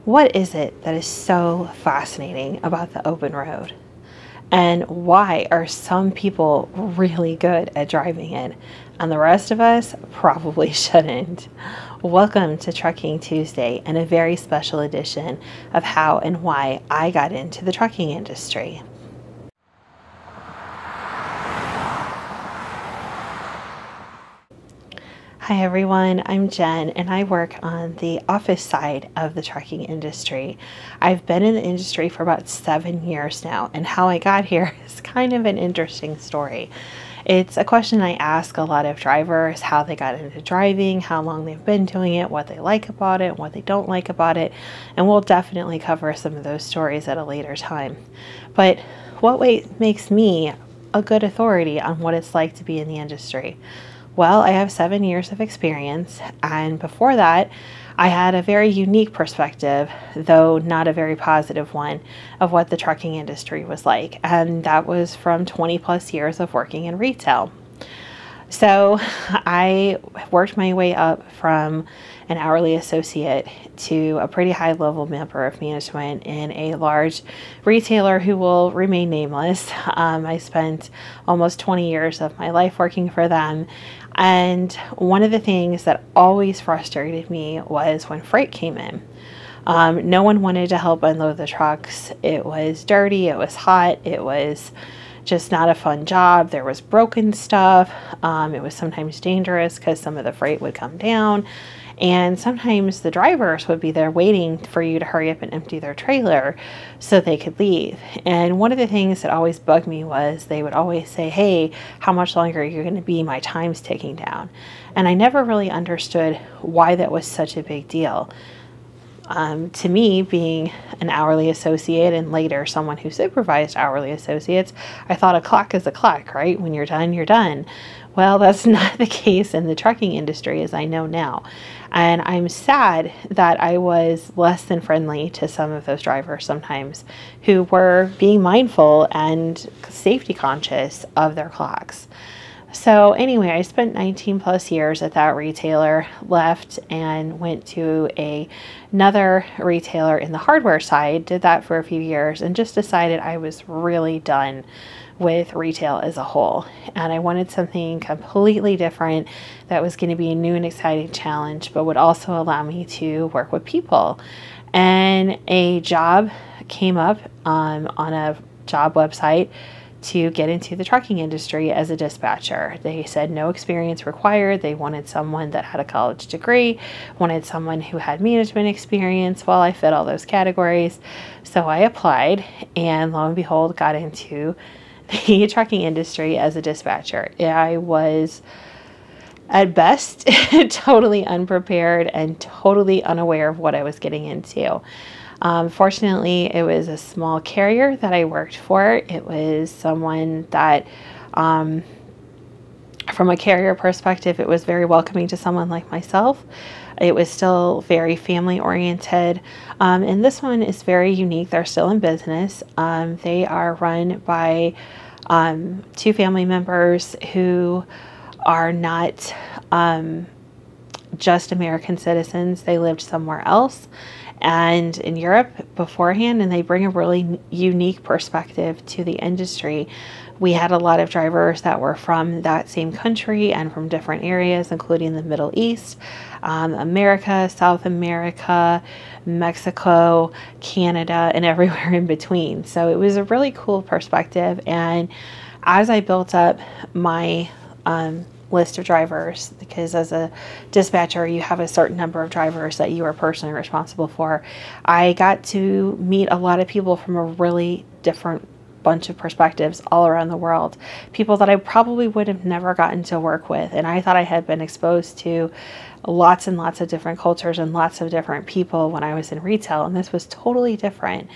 What is it that is so fascinating about the open road? And why are some people really good at driving it and the rest of us probably shouldn't? Welcome to Trucking Tuesday and a very special edition of how and why I got into the trucking industry. Hi everyone, I'm Jen and I work on the office side of the trucking industry. I've been in the industry for about 7 years now, and how I got here is kind of an interesting story. It's a question I ask a lot of drivers, how they got into driving, how long they've been doing it, what they like about it, what they don't like about it, and we'll definitely cover some of those stories at a later time. But what makes me a good authority on what it's like to be in the industry? Well, I have 7 years of experience, and before that, I had a very unique perspective, though not a very positive one, of what the trucking industry was like, and that was from 20 plus years of working in retail. So I worked my way up from an hourly associate to a pretty high level member of management in a large retailer who will remain nameless. I spent almost 20 years of my life working for them. And one of the things that always frustrated me was when freight came in. No one wanted to help unload the trucks. It was dirty, it was hot, it was just not a fun job. There was broken stuff. It was sometimes dangerous because some of the freight would come down. And sometimes the drivers would be there waiting for you to hurry up and empty their trailer so they could leave. And one of the things that always bugged me was they would always say, hey, how much longer are you going to be? My time's ticking down. And I never really understood why that was such a big deal. To me, being an hourly associate and later someone who supervised hourly associates, I thought a clock is a clock, right? When you're done, you're done. Well, that's not the case in the trucking industry, as I know now. And I'm sad that I was less than friendly to some of those drivers sometimes who were being mindful and safety conscious of their clocks. So anyway, I spent 19 plus years at that retailer, left and went to another retailer in the hardware side, did that for a few years, and just decided I was really done with retail as a whole. And I wanted something completely different that was going to be a new and exciting challenge, but would also allow me to work with people. And a job came up on a job website to get into the trucking industry as a dispatcher. They said no experience required. They wanted someone that had a college degree, wanted someone who had management experience. Well, I fit all those categories. So I applied and lo and behold got into the trucking industry as a dispatcher. I was at best totally unprepared and totally unaware of what I was getting into. Fortunately, it was a small carrier that I worked for. It was someone that, from a carrier perspective, it was very welcoming to someone like myself. It was still very family oriented. And this one is very unique. They're still in business. They are run by 2 family members who are not just American citizens. They lived somewhere else and in Europe beforehand, and they bring a really unique perspective to the industry. We had a lot of drivers that were from that same country and from different areas, including the Middle East, America, South America, Mexico, Canada, and everywhere in between. So it was a really cool perspective. And as I built up my list of drivers, because as a dispatcher you have a certain number of drivers that you are personally responsible for, I got to meet a lot of people from a really different bunch of perspectives all around the world, people that I probably would have never gotten to work with. And I thought I had been exposed to lots and lots of different cultures and lots of different people when I was in retail, and this was totally different.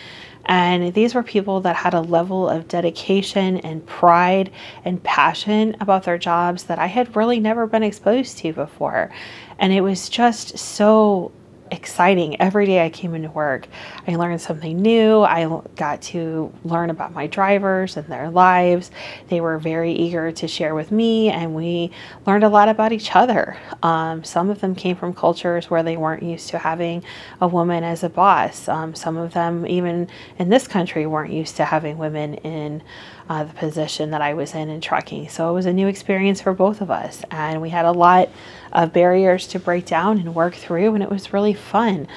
And these were people that had a level of dedication and pride and passion about their jobs that I had really never been exposed to before. And it was just so exciting. Every day I came into work, I learned something new. I got to learn about my drivers and their lives. They were very eager to share with me, and we learned a lot about each other. Some of them came from cultures where they weren't used to having a woman as a boss. Some of them, even in this country, weren't used to having women in the position that I was in trucking. So it was a new experience for both of us, and we had a lot of barriers to break down and work through, and it was really fun.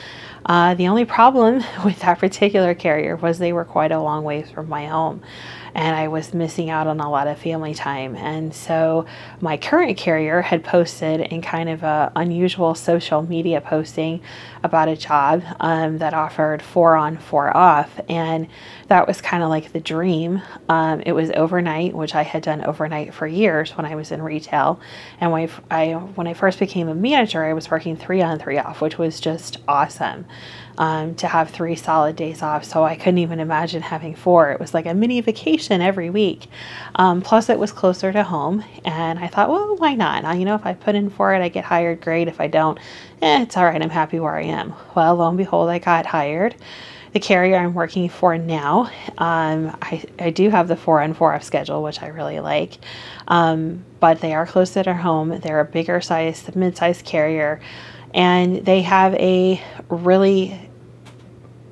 The only problem with that particular carrier was they were quite a long ways from my home, and I was missing out on a lot of family time. And so my current carrier had posted in kind of a unusual social media posting about a job that offered 4 on 4 off, and that was kind of like the dream. It was overnight, which I had done overnight for years when I was in retail, and when I first became a manager, I was working 3 on 3 off, which was just awesome. To have 3 solid days off. So I couldn't even imagine having 4. It was like a mini vacation every week. Plus it was closer to home, and I thought, well, why not? If I put in for it, I get hired, great. If I don't, it's all right. I'm happy where I am. Well, lo and behold, I got hired. The carrier I'm working for now, I do have the 4 on 4 off schedule, which I really like. But they are closer to home. They're a bigger size, mid-sized carrier, and they have a really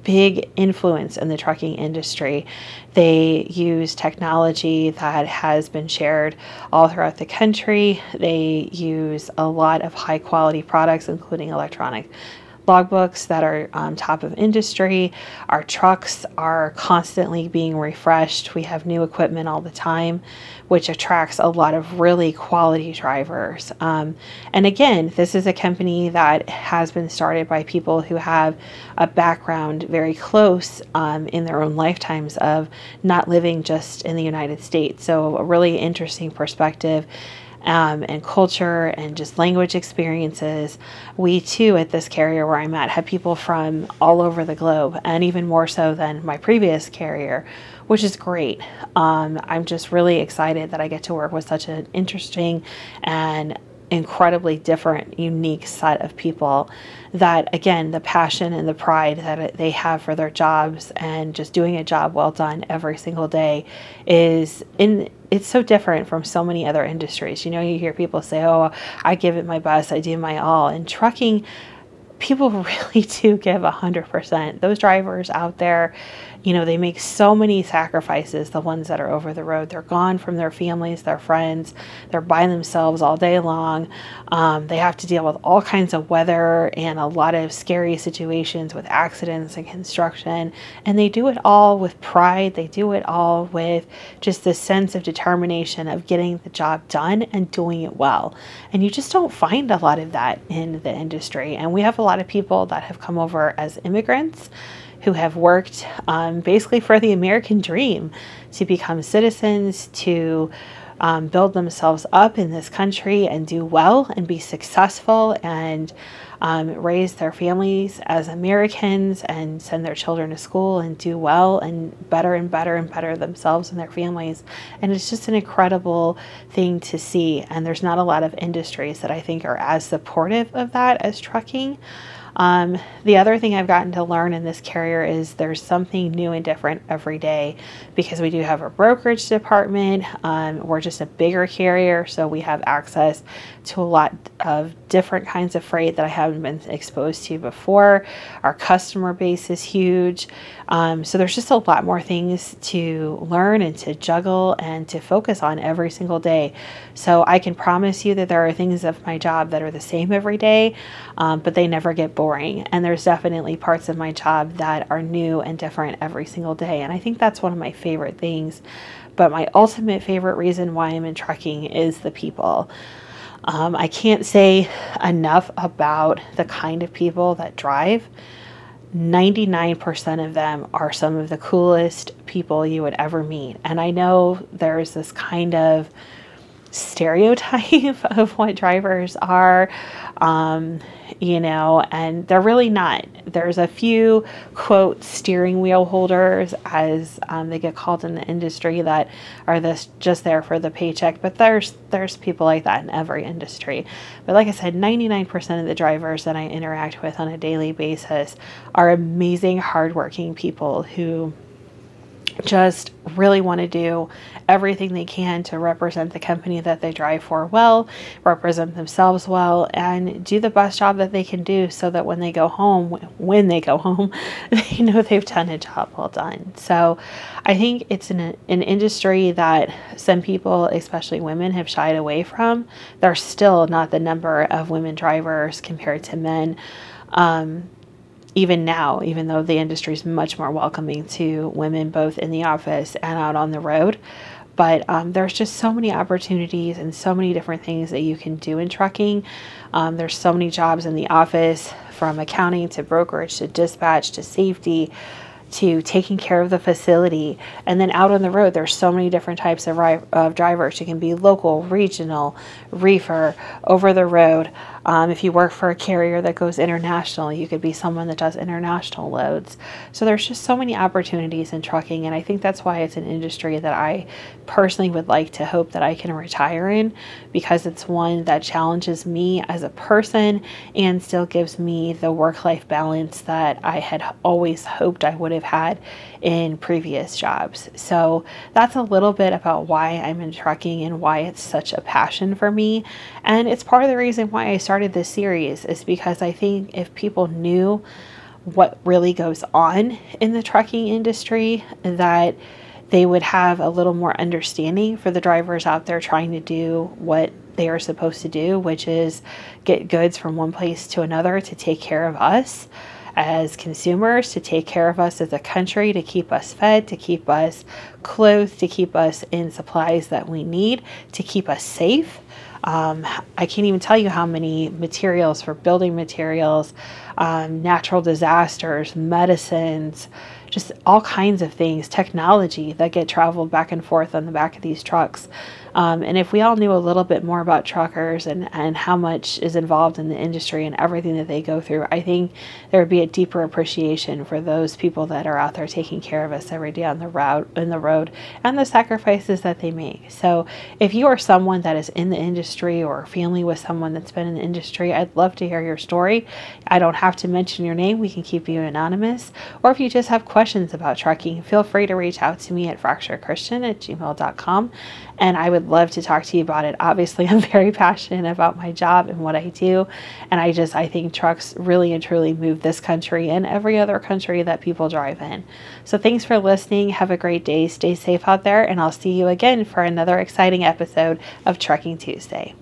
big influence in the trucking industry. They use technology that has been shared all throughout the country. They use a lot of high quality products, including electronic logbooks that are on top of industry. Our trucks are constantly being refreshed. We have new equipment all the time, which attracts a lot of really quality drivers. And again, this is a company that has been started by people who have a background very close in their own lifetimes of not living just in the United States. So a really interesting perspective. And culture and just language experiences. We too, at this carrier where I'm at, have people from all over the globe, and even more so than my previous carrier, which is great. I'm just really excited that I get to work with such an interesting and incredibly different, unique set of people that, again, the passion and the pride that they have for their jobs and just doing a job well done every single day it's so different from so many other industries. You hear people say, oh, I give it my best, I do my all. In trucking, people really do give 100%. Those drivers out there, they make so many sacrifices. The ones that are over the road, they're gone from their families, their friends, they're by themselves all day long. They have to deal with all kinds of weather and a lot of scary situations with accidents and construction. And they do it all with pride. They do it all with just this sense of determination of getting the job done and doing it well. And you just don't find a lot of that in the industry. And we have a lot of people that have come over as immigrants who have worked basically for the American dream to become citizens, to build themselves up in this country and do well and be successful and raise their families as Americans and send their children to school and do well and better and better and better themselves and their families. And it's just an incredible thing to see. And there's not a lot of industries that I think are as supportive of that as trucking. The other thing I've gotten to learn in this carrier is there's something new and different every day, because we do have a brokerage department. We're just a bigger carrier, so we have access to a lot of different kinds of freight that I haven't been exposed to before. Our customer base is huge. So there's just a lot more things to learn and to juggle and to focus on every single day. So I can promise you that there are things of my job that are the same every day, but they never get boring. And there's definitely parts of my job that are new and different every single day. And I think that's one of my favorite things. But my ultimate favorite reason why I'm in trucking is the people. I can't say enough about the kind of people that drive. 99% of them are some of the coolest people you would ever meet. And I know there's this kind of stereotype of what drivers are, and they're really not. There's a few, quote, steering wheel holders, as they get called in the industry, that are just there for the paycheck. But there's people like that in every industry. But like I said, 99% of the drivers that I interact with on a daily basis are amazing, hardworking people who just really want to do everything they can to represent the company that they drive for well, represent themselves well, and do the best job that they can do, so that when they go home, they know they've done a job well done. So I think it's an industry that some people, especially women, have shied away from. There's still not the number of women drivers compared to men. Even now, even though the industry is much more welcoming to women, both in the office and out on the road. But there's just so many opportunities and so many different things that you can do in trucking. There's so many jobs in the office, from accounting to brokerage to dispatch to safety to taking care of the facility. And then out on the road, there's so many different types of drivers. You can be local, regional, reefer, over the road. If you work for a carrier that goes international, you could be someone that does international loads. So there's just so many opportunities in trucking, and I think that's why it's an industry that I personally would like to hope that I can retire in, because it's one that challenges me as a person and still gives me the work-life balance that I had always hoped I would have had in previous jobs. So that's a little bit about why I'm in trucking and why it's such a passion for me. And it's part of the reason why I started this series, is because I think if people knew what really goes on in the trucking industry, that they would have a little more understanding for the drivers out there trying to do what they are supposed to do, which is get goods from one place to another to take care of us as consumers, to take care of us as a country, to keep us fed, to keep us clothed, to keep us in supplies that we need, to keep us safe. I can't even tell you how many materials for building materials, natural disasters, medicines, just all kinds of things, technology that get traveled back and forth on the back of these trucks. And if we all knew a little bit more about truckers and how much is involved in the industry and everything that they go through, I think there would be a deeper appreciation for those people that are out there taking care of us every day on the road, and the sacrifices that they make. So if you are someone that is in the industry or family with someone that's been in the industry, I'd love to hear your story. I don't have to mention your name. We can keep you anonymous. Or if you just have questions about trucking, feel free to reach out to me at fracturechristian@gmail.com, and I would love to talk to you about it. Obviously, I'm very passionate about my job and what I do, and I think trucks really and truly move this country and every other country that people drive in. So thanks for listening. Have a great day. Stay safe out there, and I'll see you again for another exciting episode of Trucking Tuesday.